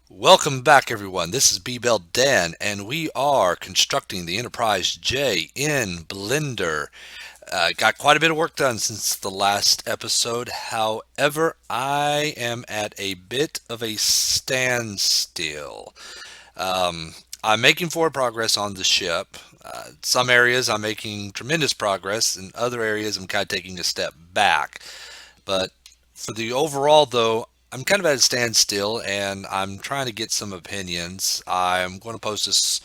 Welcome back, everyone. This is B-Bell Dan, and we are constructing the Enterprise J in Blender. Got quite a bit of work done since the last episode. However, I am at a bit of a standstill. I'm making forward progress on the ship. Some areas I'm making tremendous progress, in other areas I'm kind of taking a step back. But for the overall, though, I'm kind of at a standstill and I'm trying to get some opinions. I'm going to post this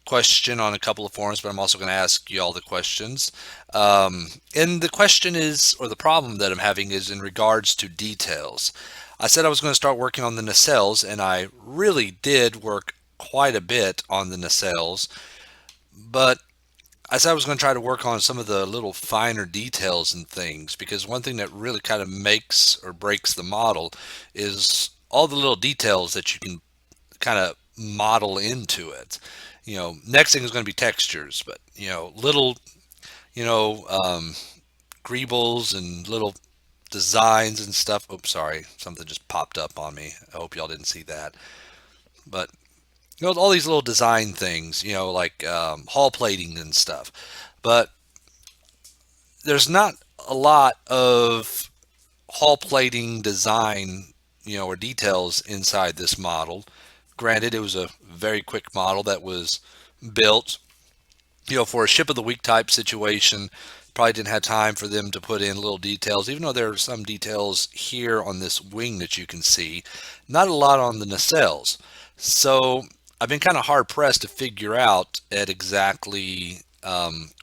question on a couple of forums, but I'm also going to ask you all the questions. And the question is, or the problem that I'm having is in regards to details. I said I was going to start working on the nacelles, and I really did work quite a bit on the nacelles, but I said I was going to try to work on some of the little finer details and things because one thing that really kind of makes or breaks the model is all the little details that you can kind of model into it. Next thing is going to be textures, but little, you know, um, greebles and little designs and stuff. Oops, sorry, something just popped up on me. I hope y'all didn't see that. But all these little design things, like hull plating and stuff. But there's not a lot of hull plating design, or details inside this model. Granted, it was a very quick model that was built, for a ship of the week type situation. Probably didn't have time for them to put in little details, even though there are some details here on this wing that you can see. Not a lot on the nacelles. So I've been kind of hard pressed to figure out at exactly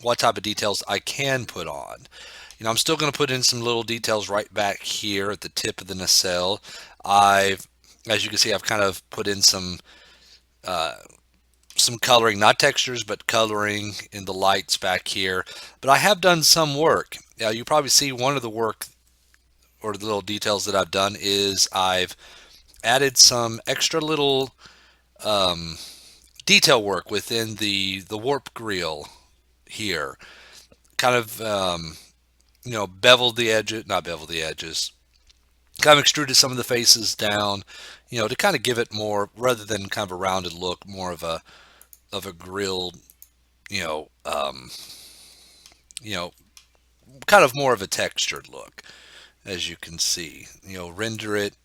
what type of details I can put on. I'm still going to put in some little details right back here at the tip of the nacelle. As you can see, I've kind of put in uh, some coloring, not textures, but coloring in the lights back here. But I have done some work. You probably see one of the work or the little details that I've done is I've added some extra little um, detail work within the warp grill here. Kind of beveled the edges, not beveled the edges, kind of extruded some of the faces down, to kind of give it more, rather than kind of a rounded look, more of a grilled, you know, um, you know, kind of more of a textured look, as you can see. Render it.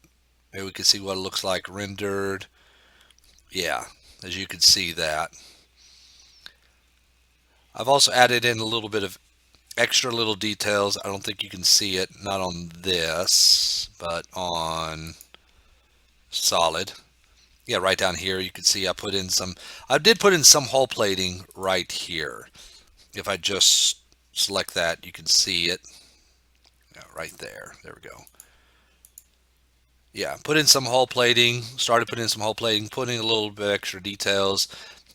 Maybe we can see what it looks like rendered. Yeah, as you can see that. I've also added in a little bit of extra little details. I don't think you can see it, not on this, but on solid. Yeah, right down here you can see I did put in some hull plating right here. If I just select that, you can see it. Yeah, right there. There we go. Yeah, put in some hull plating, started putting in some hull plating, putting a little bit extra details.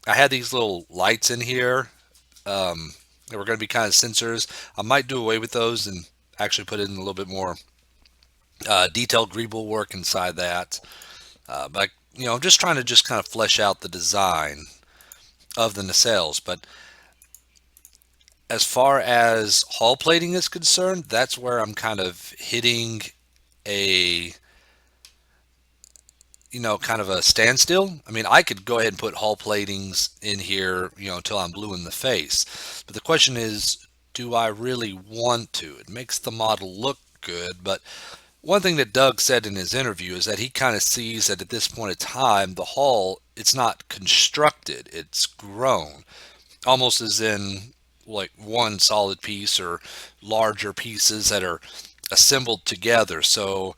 I had these little lights in here. They were going to be kind of sensors. I might do away with those and actually put in a little bit more detailed greeble work inside that. But I'm just trying to just kind of flesh out the design of the nacelles. But as far as hull plating is concerned, that's where I'm kind of hitting a kind of a standstill. I mean, I could go ahead and put hull platings in here, until I'm blue in the face. But the question is, do I really want to? It makes the model look good, but one thing that Doug said in his interview is that he kind of sees that at this point in time, the hull, it's not constructed, it's grown. Almost as in like one solid piece or larger pieces that are assembled together. So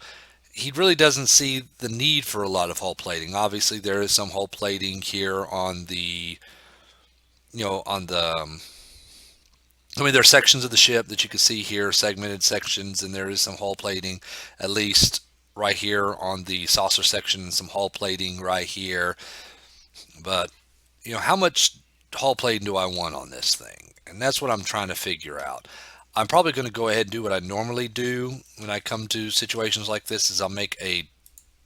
he really doesn't see the need for a lot of hull plating. Obviously, there is some hull plating here on the, on the, I mean, there are sections of the ship that you can see here, segmented sections, and there is some hull plating, at least right here on the saucer section, some hull plating right here. But, how much hull plating do I want on this thing? And that's what I'm trying to figure out. I'm probably going to go ahead and do what I normally do when I come to situations like this is I'll make a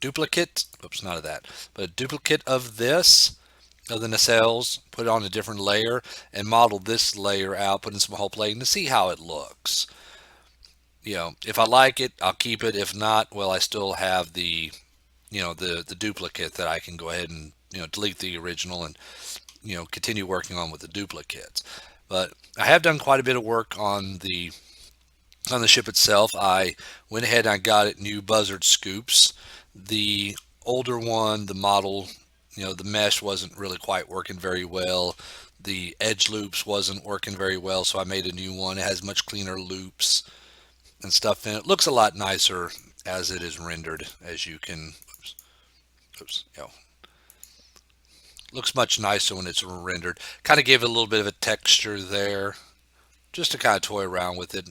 duplicate, oops, not of that, but a duplicate of this, of the nacelles, put it on a different layer, and model this layer out, put in some hull plating to see how it looks. If I like it, I'll keep it. If not, well, I still have the the duplicate that I can go ahead and delete the original and continue working on with the duplicates. But I have done quite a bit of work on the ship itself. I went ahead and I got it new buzzard scoops. The older one, the model, the mesh wasn't really quite working very well. The edge loops wasn't working very well, so I made a new one. It has much cleaner loops and stuff in it. Looks a lot nicer as it is rendered, as you can. Oops, looks much nicer when it's rendered. Kind of gave it a little bit of a texture there, just to kind of toy around with it.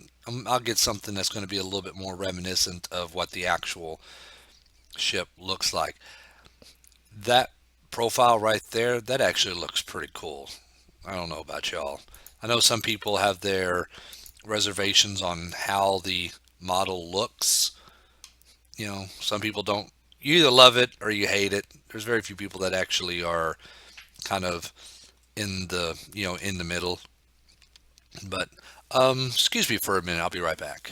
I'll get something that's going to be a little bit more reminiscent of what the actual ship looks like. That profile right there, that actually looks pretty cool. I don't know about y'all. I know some people have their reservations on how the model looks. Some people don't. You either love it or you hate it. There's very few people that actually are kind of in the middle. But excuse me for a minute. I'll be right back.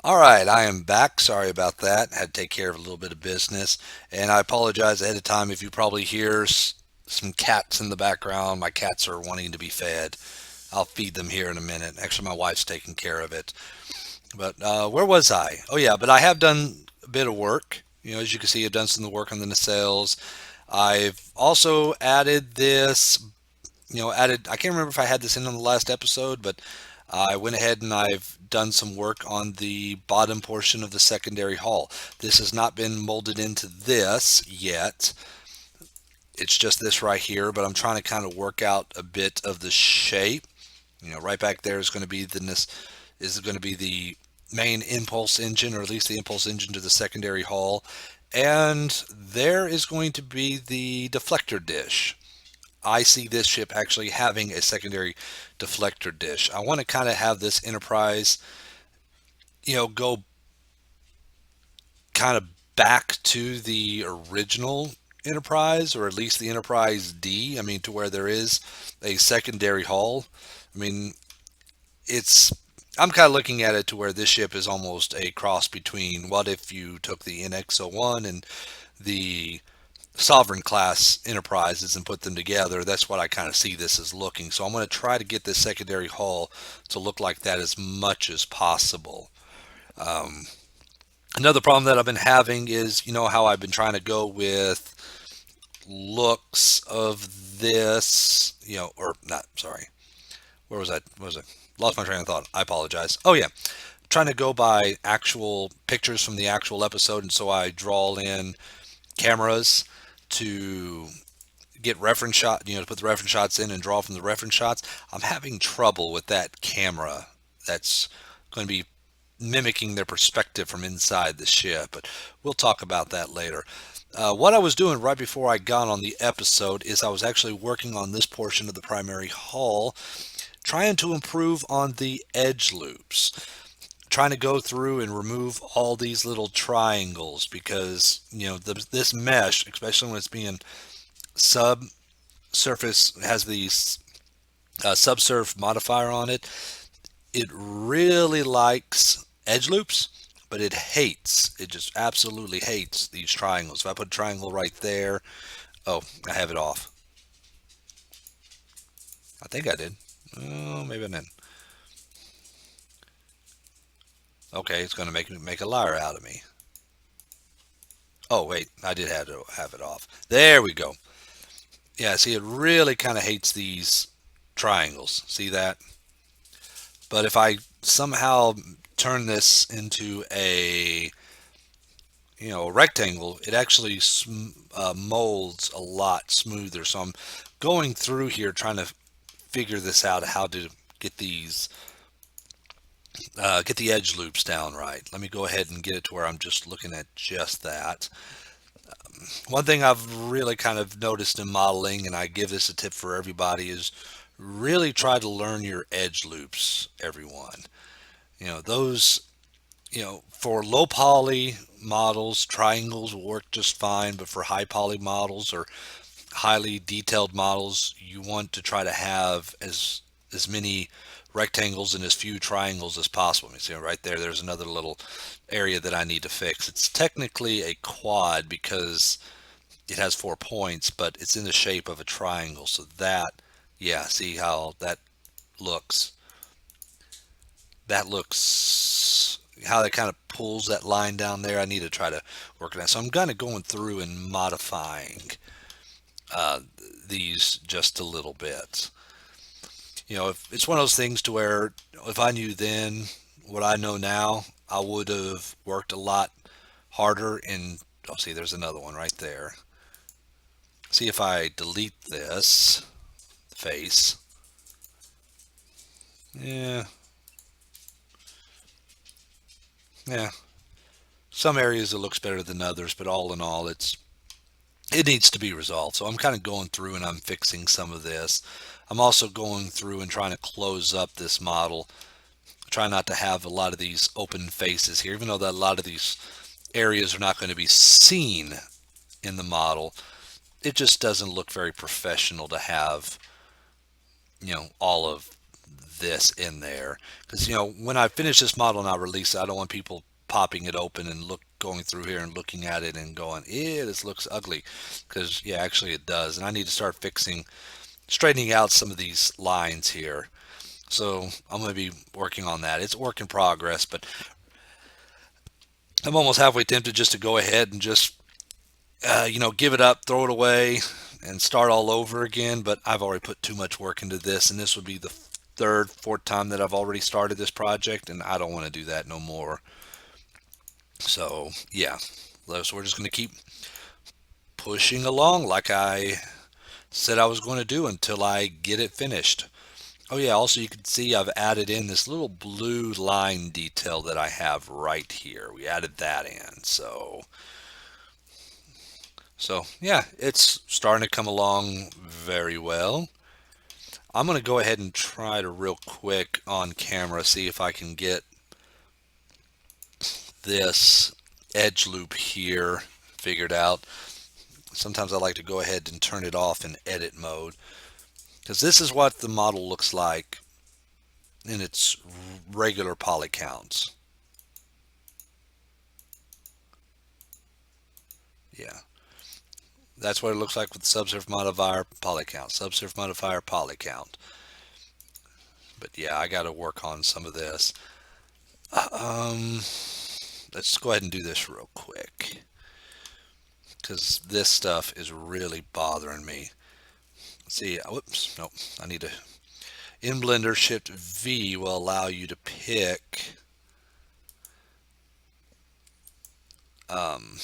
All right, I am back. Sorry about that. Had to take care of a little bit of business, and I apologize ahead of time if you probably hear some cats in the background. My cats are wanting to be fed. I'll feed them here in a minute. Actually, my wife's taking care of it. But where was I? Oh yeah, but I have done a bit of work. As you can see, I've done some of the work on the nacelles. I've also added this. Added. I can't remember if I had this in on the last episode, but I went ahead and I've done some work on the bottom portion of the secondary hull. This has not been molded into this yet. It's just this right here, but I'm trying to kind of work out a bit of the shape. Right back there is going to be the main impulse engine, or at least the impulse engine to the secondary hull, and there is going to be the deflector dish. I see this ship actually having a secondary deflector dish. I want to kind of have this Enterprise, go kind of back to the original Enterprise, or at least the Enterprise D. I mean, to where there is a secondary hull. I mean, it's. I'm kind of looking at it to where this ship is almost a cross between what if you took the NX-01 and the Sovereign class Enterprises and put them together. That's what I kind of see this as looking. So I'm going to try to get this secondary hull to look like that as much as possible. Um, Another problem that I've been having is, how I've been trying to go with looks of this, or not, sorry. Where was I? What was it? Lost my train of thought. I apologize. Oh, yeah. Trying to go by actual pictures from the actual episode, and so I draw in cameras to get reference shot, to put the reference shots in and draw from the reference shots. I'm having trouble with that camera that's going to be mimicking their perspective from inside the ship, but we'll talk about that later. What I was doing right before I got on the episode is I was actually working on this portion of the primary hull, trying to improve on the edge loops, trying to go through and remove all these little triangles, because this mesh, especially when it's being subsurface, has the subsurf modifier on it. It really likes edge loops, but it just absolutely hates these triangles. If I put a triangle right there, oh, I have it off. I think I did. Oh, maybe I didn't. Okay, it's going to make a liar out of me. Oh wait, I did have it off. There we go. Yeah, see, it really kind of hates these triangles. See that? But if I somehow turn this into a rectangle, it actually molds a lot smoother. So I'm going through here trying to figure this out, how to get get the edge loops down right. Let me go ahead and get it to where I'm just looking at just that. One thing I've really kind of noticed in modeling, and I give this a tip for everybody, is really try to learn your edge loops, everyone. Those, for low poly models, triangles will work just fine, but for high poly models or highly detailed models, you want to try to have as many rectangles and as few triangles as possible. You see right there, there's another little area that I need to fix. It's technically a quad because it has 4 points, but it's in the shape of a triangle. So that, yeah, see how that looks? That looks, how that kind of pulls that line down there. I need to try to work on that. So I'm kind of going through and modifying uh, these just a little bit. If it's one of those things to where if I knew then what I know now, I would have worked a lot harder. And oh, see, there's another one right there. See if I delete this face. Yeah, yeah. Some areas it looks better than others, but all in all, it needs to be resolved. So I'm kind of going through and I'm fixing some of this. I'm also going through and trying to close up this model. Try not to have a lot of these open faces here, even though that a lot of these areas are not going to be seen in the model. It just doesn't look very professional to have, all of this in there. Because, when I finish this model and I release it, I don't want people popping it open and going through here and looking at it and going, "Yeah, this looks ugly." Because yeah, actually it does, and I need to start straightening out some of these lines here. So I'm going to be working on that. It's a work in progress, but I'm almost halfway tempted just to go ahead and just give it up, throw it away, and start all over again. But I've already put too much work into this, and this would be the third, fourth time that I've already started this project, and I don't want to do that no more. So yeah, so we're just going to keep pushing along like I said I was going to do until I get it finished. Oh yeah, also you can see I've added in this little blue line detail that I have right here. We added that in. So yeah, it's starting to come along very well. I'm going to go ahead and try to real quick on camera see if I can get this edge loop here figured out. Sometimes I like to go ahead and turn it off in edit mode because this is what the model looks like in its regular poly counts. Yeah, that's what it looks like with subsurf modifier poly count, subsurf modifier poly count. But yeah, I got to work on some of this. Um, let's go ahead and do this real quick because this stuff is really bothering me. See, whoops, nope. I need to. In Blender, Shift V will allow you to pick. Um,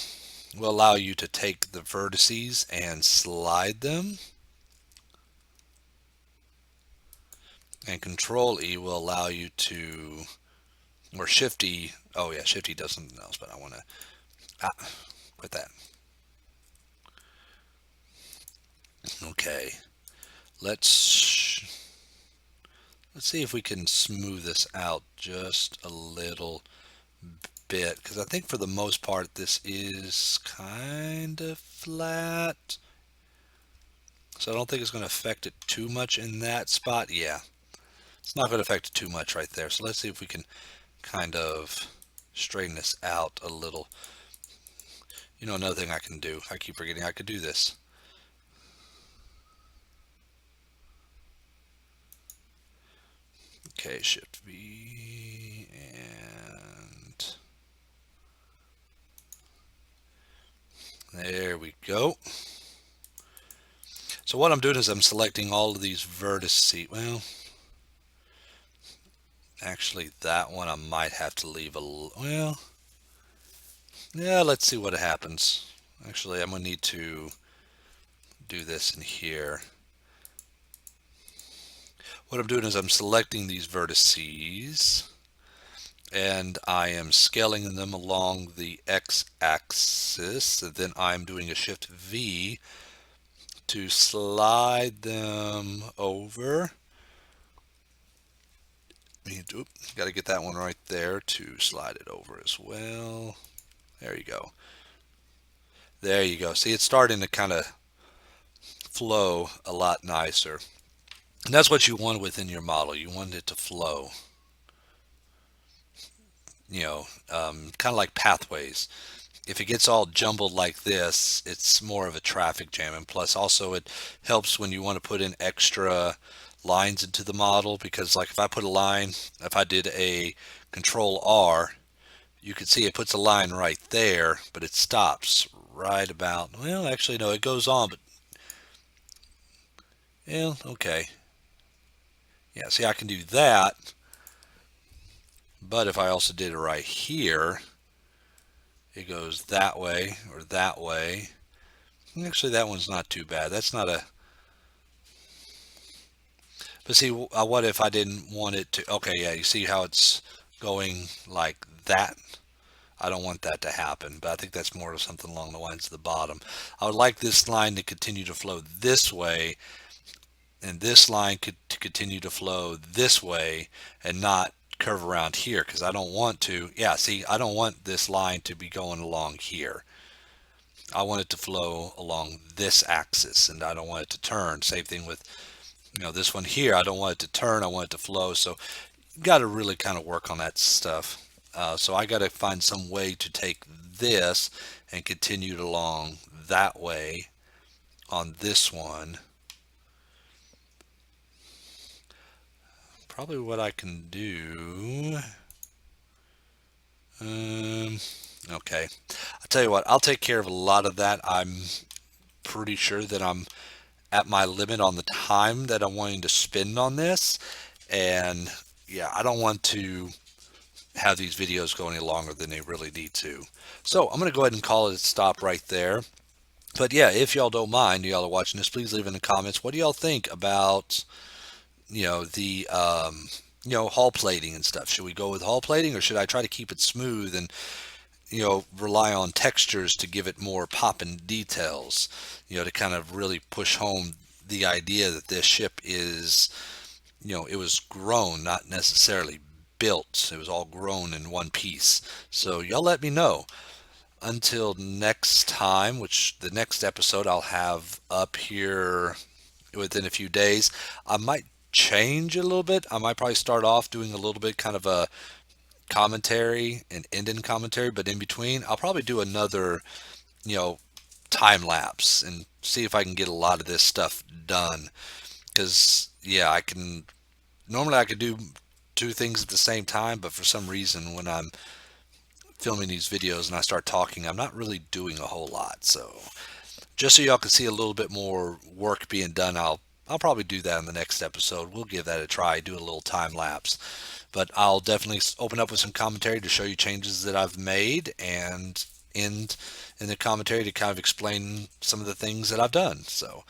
will allow you to take the vertices and slide them. And Control E will allow you to, or Shift E. Oh yeah, Shift E does something else, but I want to quit that. Okay, let's see if we can smooth this out just a little bit because I think for the most part this is kind of flat. So I don't think it's going to affect it too much in that spot. Yeah, it's not going to affect it too much right there. So let's see if we can kind of straighten this out a little. Another thing I can do. I keep forgetting I could do this. Okay, Shift V and there we go. So what I'm doing is I'm selecting all of these vertices. Well, actually that one I might have to leave well, yeah, let's see what happens. Actually, I'm going to need to do this in here. What I'm doing is I'm selecting these vertices and I am scaling them along the x-axis, and then I'm doing a Shift V to slide them over. Got to get that one right there to slide it over as well. There you go. There you go. See, it's starting to kind of flow a lot nicer. And that's what you want within your model. You want it to flow, kind of like pathways. If it gets all jumbled like this, it's more of a traffic jam. And plus, also, it helps when you want to put in extra lines into the model because, like, if I put a line, if I did a Control R, you could see it puts a line right there, but it stops right about, well, actually, no, it goes on, but, yeah, okay. Yeah, see, I can do that, but if I also did it right here, it goes that way or that way. Actually, that one's not too bad. That's not a, but see, what if I didn't want it to, okay, yeah, you see how it's going like that? I don't want that to happen, but I think that's more of something along the lines of the bottom. I would like this line to continue to flow this way, and this line could to continue to flow this way and not curve around here because I don't want to. Yeah, see, I don't want this line to be going along here. I want it to flow along this axis, and I don't want it to turn. Same thing with this one here. I don't want it to turn. I want it to flow. So you got to really kind of work on that stuff. So I got to find some way to take this and continue it along that way on this one. Probably what I can do. Um, okay. I'll tell you what, I'll take care of a lot of that. I'm pretty sure that I'm at my limit on the time that I'm wanting to spend on this. And yeah, I don't want to have these videos go any longer than they really need to. So I'm going to go ahead and call it a stop right there. But yeah, if y'all don't mind, y'all are watching this, please leave in the comments. What do y'all think about, the, hull plating and stuff? Should we go with hull plating or should I try to keep it smooth and, rely on textures to give it more pop and details, to kind of really push home the idea that this ship is, it was grown, not necessarily built. It was all grown in one piece. So y'all let me know. Until next time, which the next episode I'll have up here within a few days, I might change a little bit. I might probably start off doing a little bit kind of a commentary and end in commentary, but in between, I'll probably do another, you know, time lapse and see if I can get a lot of this stuff done. Because, yeah, normally I could do two things at the same time, but for some reason, when I'm filming these videos and I start talking, I'm not really doing a whole lot. So, just so y'all can see a little bit more work being done, I'll probably do that in the next episode. We'll give that a try, do a little time lapse. But I'll definitely open up with some commentary to show you changes that I've made and end in the commentary to kind of explain some of the things that I've done. So,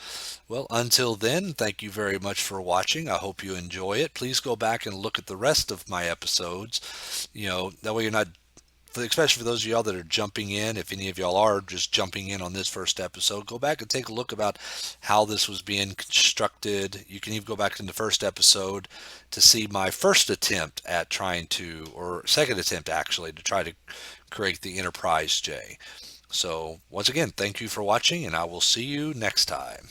well, until then, thank you very much for watching. I hope you enjoy it. Please go back and look at the rest of my episodes. That way you're not, especially for those of y'all that are jumping in, if any of y'all are just jumping in on this first episode, go back and take a look about how this was being constructed. You can even go back in the first episode to see my first attempt at trying to, or second attempt actually, to try to create the Enterprise J. So once again, thank you for watching, and I will see you next time.